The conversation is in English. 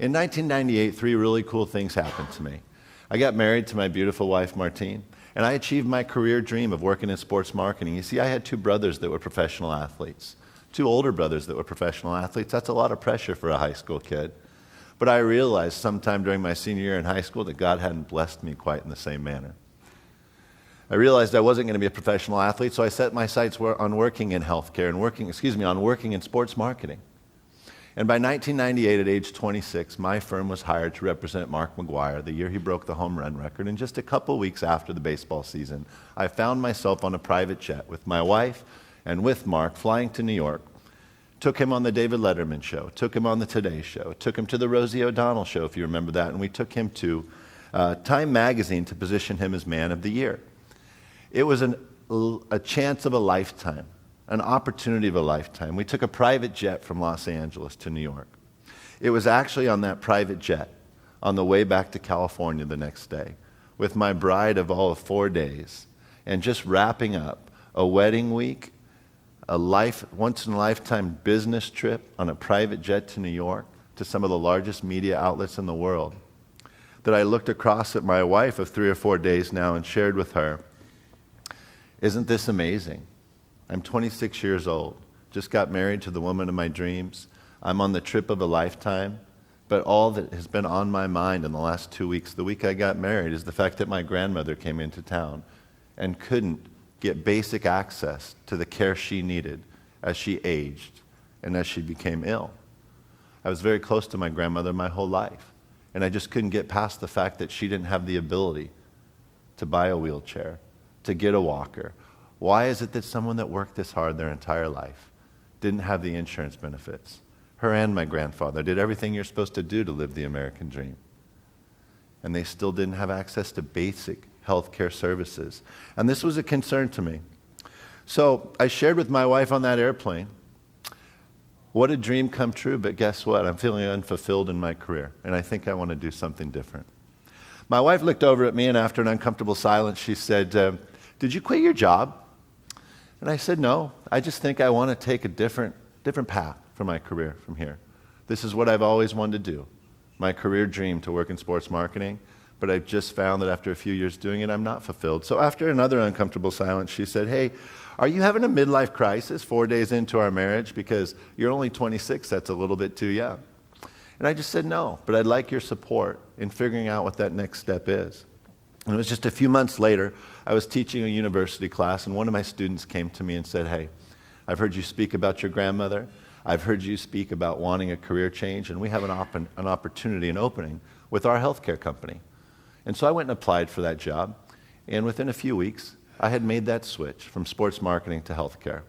In 1998, three really cool things happened to me. I got married to my beautiful wife, Martine, and I achieved my career dream of working in sports marketing. You see, I had two brothers that were professional athletes, two older brothers that were professional athletes. That's a lot of pressure for a high school kid. But I realized sometime during my senior year in high school that God hadn't blessed me quite in the same manner. I realized I wasn't going to be a professional athlete, so I set my sights on working in healthcare and on working in sports marketing. And by 1998, at age 26, my firm was hired to represent Mark McGwire the year he broke the home run record. And just a couple weeks after the baseball season, I found myself on a private jet with my wife and with Mark flying to New York. Took him on the David Letterman show, took him on the Today Show, took him to the Rosie O'Donnell show, if you remember that, and we took him to Time Magazine to position him as Man of the Year. It was a chance of a lifetime. An opportunity of a lifetime. We took a private jet from Los Angeles to New York. It was actually on that private jet, on the way back to California the next day, with my bride of all of 4 days, and just wrapping up a wedding week, a once-in-a-lifetime business trip on a private jet to New York, to some of the largest media outlets in the world, that I looked across at my wife of 3 or 4 days now and shared with her, "Isn't this amazing? I'm 26 years old, just got married to the woman of my dreams. I'm on the trip of a lifetime, but all that has been on my mind in the last 2 weeks, the week I got married, is the fact that my grandmother came into town and couldn't get basic access to the care she needed as she aged and as she became ill. I was very close to my grandmother my whole life, and I just couldn't get past the fact that she didn't have the ability to buy a wheelchair, to get a walker. Why is it that someone that worked this hard their entire life didn't have the insurance benefits? Her and my grandfather did everything you're supposed to do to live the American dream. And they still didn't have access to basic health care services. And this was a concern to me. So I shared with my wife on that airplane, what a dream come true, but guess what? I'm feeling unfulfilled in my career, and I think I want to do something different. My wife looked over at me, and after an uncomfortable silence, she said, "Did you quit your job?" And I said, "No, I just think I want to take a different path for my career from here. This is what I've always wanted to do, my career dream to work in sports marketing, but I've just found that after a few years doing it, I'm not fulfilled." So after another uncomfortable silence, she said, "Hey, are you having a midlife crisis 4 days into our marriage? Because you're only 26, that's a little bit too young." And I just said, "No, but I'd like your support in figuring out what that next step is." And it was just a few months later, I was teaching a university class, and one of my students came to me and said, "Hey, I've heard you speak about your grandmother. I've heard you speak about wanting a career change, and we have an opportunity, an opening with our healthcare company." And so I went and applied for that job, and within a few weeks, I had made that switch from sports marketing to healthcare.